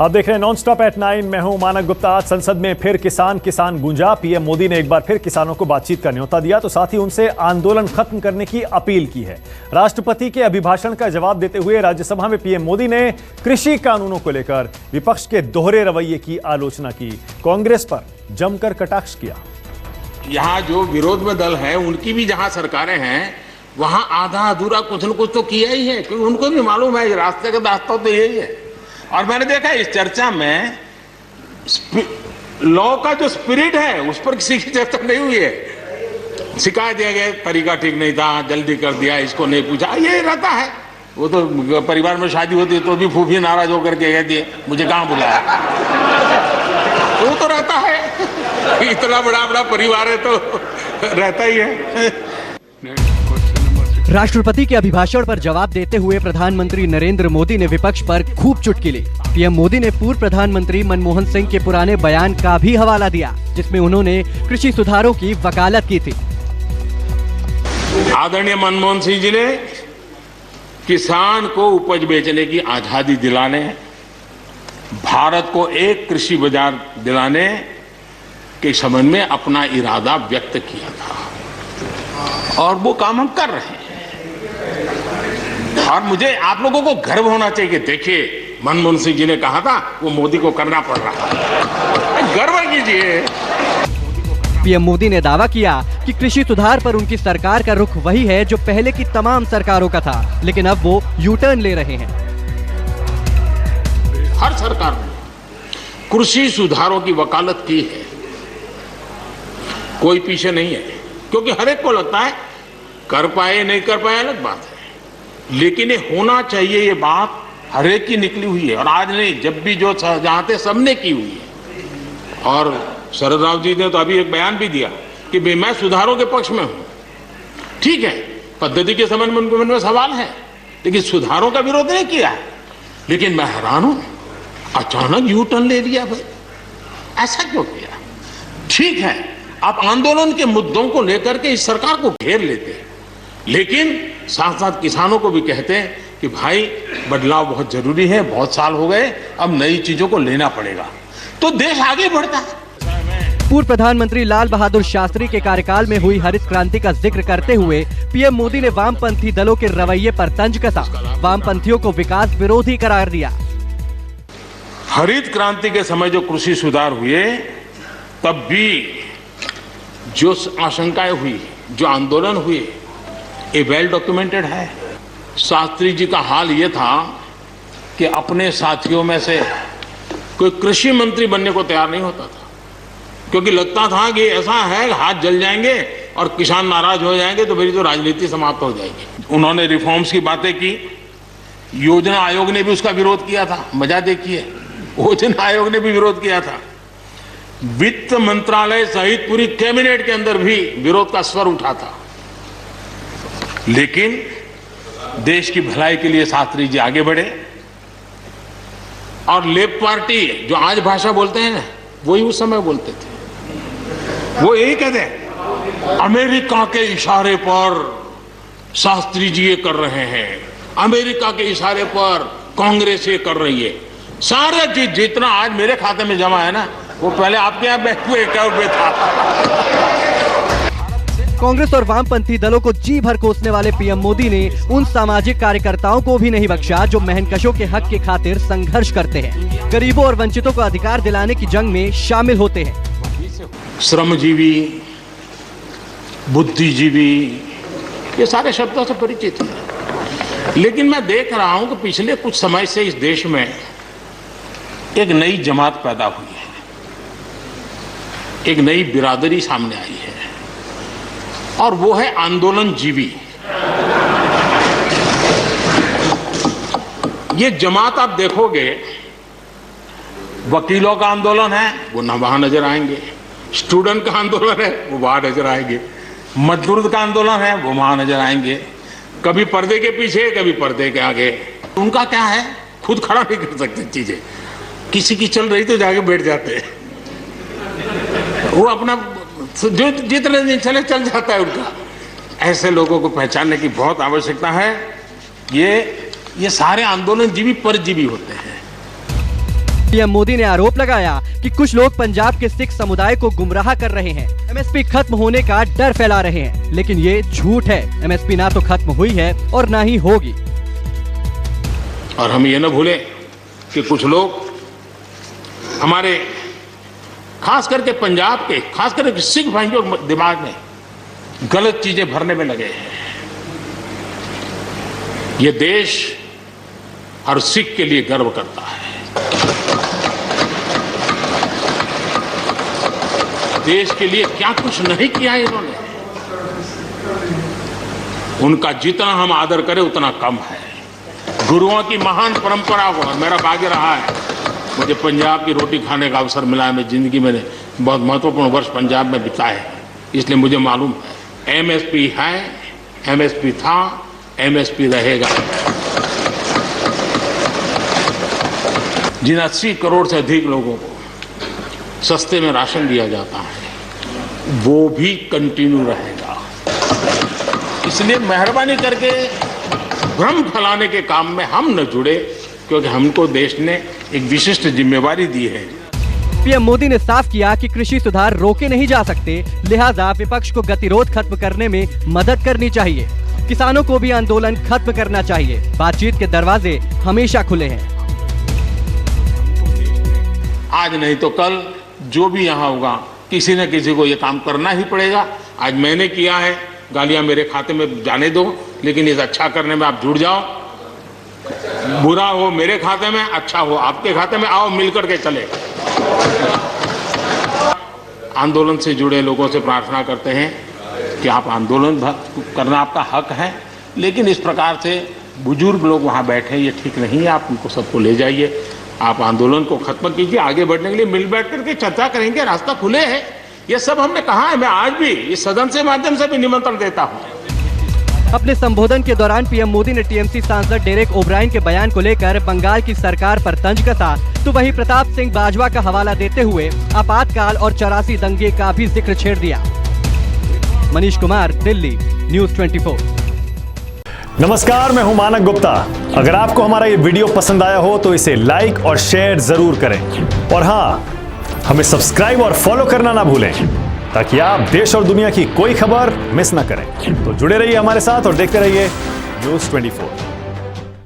आप देख रहे हैं नॉन स्टॉप एट 9। मैं हूं मानक गुप्ता। आज संसद में फिर किसान गूंजा। पीएम मोदी ने एक बार फिर किसानों को बातचीत का न्योता दिया तो साथ ही उनसे आंदोलन खत्म करने की अपील की है। राष्ट्रपति के अभिभाषण का जवाब देते हुए राज्यसभा में पीएम मोदी ने कृषि कानूनों को लेकर विपक्ष के दोहरे रवैये की आलोचना की, कांग्रेस पर जमकर कटाक्ष किया। यहाँ जो विरोध में दल है उनकी भी जहाँ सरकारें हैं वहाँ आधा अधूरा कुछ न कुछ तो किया ही है, क्योंकि उनको भी मालूम है रास्ते का रास्ता तो यही है। और मैंने देखा इस चर्चा में लॉ का जो स्पिरिट है उस पर किसी की चर्चा नहीं हुई है। शिकायत दिया गया तरीका ठीक नहीं था, जल्दी कर दिया, इसको नहीं पूछा, ये रहता है। वो तो परिवार में शादी होती है तो भी फूफी नाराज होकर के कहती है मुझे कहाँ बुलाया। वो तो रहता है, इतना बड़ा परिवार है तो रहता ही है। राष्ट्रपति के अभिभाषण पर जवाब देते हुए प्रधानमंत्री नरेंद्र मोदी ने विपक्ष पर खूब चुटकी ली। पीएम मोदी ने पूर्व प्रधानमंत्री मनमोहन सिंह के पुराने बयान का भी हवाला दिया, जिसमें उन्होंने कृषि सुधारों की वकालत की थी। आदरणीय मनमोहन सिंह जी ने किसान को उपज बेचने की आजादी दिलाने, भारत को एक कृषि बाजार दिलाने के संबंध में अपना इरादा व्यक्त किया था और वो काम हम कर रहे हैं। और मुझे आप लोगों को गर्व होना चाहिए कि देखिए मनमोहन सिंह जी ने कहा था वो मोदी को करना पड़ रहा है, गर्व कीजिए। पीएम मोदी ने दावा किया कि कृषि सुधार पर उनकी सरकार का रुख वही है जो पहले की तमाम सरकारों का था, लेकिन अब वो यू टर्न ले रहे हैं। हर सरकार ने कृषि सुधारों की वकालत की है, कोई पीछे नहीं है, क्योंकि हर एक को लगता है कर पाए नहीं कर पाए अलग बात है, लेकिन ये होना चाहिए, ये बात हर एक की निकली हुई है। और आज नहीं, जब भी जो चाहते सबने की हुई है। और शरद राव जी ने तो अभी एक बयान भी दिया कि मैं सुधारों के पक्ष में हूं। ठीक है, पद्धति के संबंध में उनके मन में सवाल है, लेकिन सुधारों का विरोध नहीं किया है। लेकिन मैं हैरान हूं, अचानक यू टर्न ले लिया भाई, ऐसा क्यों किया? ठीक है, आप आंदोलन के मुद्दों को लेकर के इस सरकार को घेर लेते हैं, लेकिन साथ साथ किसानों को भी कहते हैं कि भाई बदलाव बहुत जरूरी है, बहुत साल हो गए, अब नई चीजों को लेना पड़ेगा, तो देश आगे बढ़ता है। पूर्व प्रधानमंत्री लाल बहादुर शास्त्री के कार्यकाल में हुई हरित क्रांति का जिक्र करते हुए पीएम मोदी ने वामपंथी दलों के रवैये पर तंज कसा, वामपंथियों को विकास विरोधी करार दिया। हरित क्रांति के समय जो कृषि सुधार हुए, तब भी जो आशंकाएं हुई, जो आंदोलन हुए, ये वेल डॉक्यूमेंटेड है। शास्त्री जी का हाल ये था कि अपने साथियों में से कोई कृषि मंत्री बनने को तैयार नहीं होता था, क्योंकि लगता था कि ऐसा है हाथ जल जाएंगे और किसान नाराज हो जाएंगे तो मेरी तो राजनीति समाप्त हो जाएगी। उन्होंने रिफॉर्म्स की बातें की, योजना आयोग ने भी उसका विरोध किया था। मजा देखिए, योजना आयोग ने भी विरोध किया था। वित्त मंत्रालय सहित पूरी कैबिनेट के अंदर भी विरोध का स्वर उठा था, लेकिन देश की भलाई के लिए शास्त्री जी आगे बढ़े। और लेफ्ट पार्टी जो आज भाषा बोलते हैं ना, वही उस समय बोलते थे। वो यही कहते हैं अमेरिका के इशारे पर शास्त्री जी ये कर रहे हैं, अमेरिका के इशारे पर कांग्रेस ये कर रही है। सारा चीज जितना आज मेरे खाते में जमा है ना, वो पहले आपके यहाँ बैठे था। कांग्रेस और वामपंथी दलों को जी भर कोसने वाले पीएम मोदी ने उन सामाजिक कार्यकर्ताओं को भी नहीं बख्शा जो मेहनकशों के हक की खातिर संघर्ष करते हैं, गरीबों और वंचितों को अधिकार दिलाने की जंग में शामिल होते हैं। श्रमजीवी, बुद्धिजीवी, ये सारे शब्दों से परिचित हैं, लेकिन मैं देख रहा हूं कि पिछले कुछ समय से इस देश में एक नई जमात पैदा हुई है, एक नई बिरादरी सामने आई है, और वो है आंदोलन जीवी। ये जमात आप देखोगे, वकीलों का आंदोलन है वो न वहां नजर आएंगे, स्टूडेंट का आंदोलन है वो वहां नजर आएंगे, मजदूर का आंदोलन है वो वहां नजर आएंगे, कभी पर्दे के पीछे कभी पर्दे के आगे। उनका क्या है, खुद खड़ा नहीं कर सकते चीजें, किसी की चल रही तो जाके बैठ जाते हैं, वो अपना जो जितने दिन चले चल जाता है उनका। ऐसे लोगों को पहचानने की बहुत आवश्यकता है। ये सारे आंदोलन जीवी परजीवी होते हैं। पीएम मोदी ने आरोप लगाया कि कुछ लोग पंजाब के सिख समुदाय को गुमराह कर रहे हैं, एमएसपी खत्म होने का डर फैला रहे हैं, लेकिन ये झूठ है। एमएसपी ना तो खत्म हुई है और ना ही होगी। और हम ये न भूलें कि कुछ लोग हमारे खास करके पंजाब के, खास करके सिख भाइयों के दिमाग में गलत चीजें भरने में लगे हैं। ये देश हर सिख के लिए गर्व करता है। देश के लिए क्या कुछ नहीं किया इन्होंने। उनका जितना हम आदर करें उतना कम है। गुरुओं की महान परंपरा को मेरा भाग्य रहा है, मुझे पंजाब की रोटी खाने का अवसर मिला है। मैं जिंदगी में बहुत महत्वपूर्ण वर्ष पंजाब में बिताए हैं, इसलिए मुझे मालूम है एमएसपी है, एमएसपी था, एमएसपी रहेगा। जिन 80 करोड़ से अधिक लोगों को सस्ते में राशन दिया जाता है वो भी कंटिन्यू रहेगा। इसलिए मेहरबानी करके भ्रम फैलाने के काम में हम न जुड़े, क्योंकि हमको देश ने एक विशिष्ट जिम्मेवारी दी है। पीएम मोदी ने साफ किया कि कृषि सुधार रोके नहीं जा सकते, लिहाजा विपक्ष को गतिरोध खत्म करने में मदद करनी चाहिए। किसानों को भी आंदोलन खत्म करना चाहिए। बातचीत के दरवाजे हमेशा खुले हैं। आज नहीं तो कल जो भी यहाँ होगा किसी न किसी को ये काम करना ही पड़ेगा। आज मैंने किया है, गालियां मेरे खाते में जाने दो, लेकिन इस अच्छा करने में आप जुड़ जाओ। बुरा हो मेरे खाते में, अच्छा हो आपके खाते में, आओ मिलकर के चले। आंदोलन से जुड़े लोगों से प्रार्थना करते हैं कि आप आंदोलन करना आपका हक है, लेकिन इस प्रकार से बुजुर्ग लोग वहाँ बैठे ये ठीक नहीं है। आप उनको सबको ले जाइए, आप आंदोलन को खत्म कीजिए। आगे बढ़ने के लिए मिल बैठ करके चर्चा करेंगे, रास्ता खुले है। ये सब हमने कहा है। मैं आज भी इस सदन से माध्यम से भी निमंत्रण देता हूँ। अपने संबोधन के दौरान पीएम मोदी ने टीएमसी सांसद डेरेक ओब्रायन के बयान को लेकर बंगाल की सरकार पर तंज कसा, तो वहीं प्रताप सिंह बाजवा का हवाला देते हुए आपातकाल और 84 दंगे का भी जिक्र छेड़ दिया। मनीष कुमार, दिल्ली, न्यूज़ 24। नमस्कार, मैं हूं मानक गुप्ता। अगर आपको हमारा ये वीडियो पसंद आया हो तो इसे लाइक और शेयर जरूर करें, और हाँ, हमें सब्सक्राइब और फॉलो करना ना भूलें, ताकि आप देश और दुनिया की कोई खबर मिस ना करें। तो जुड़े रहिए हमारे साथ और देखते रहिए न्यूज़ 24।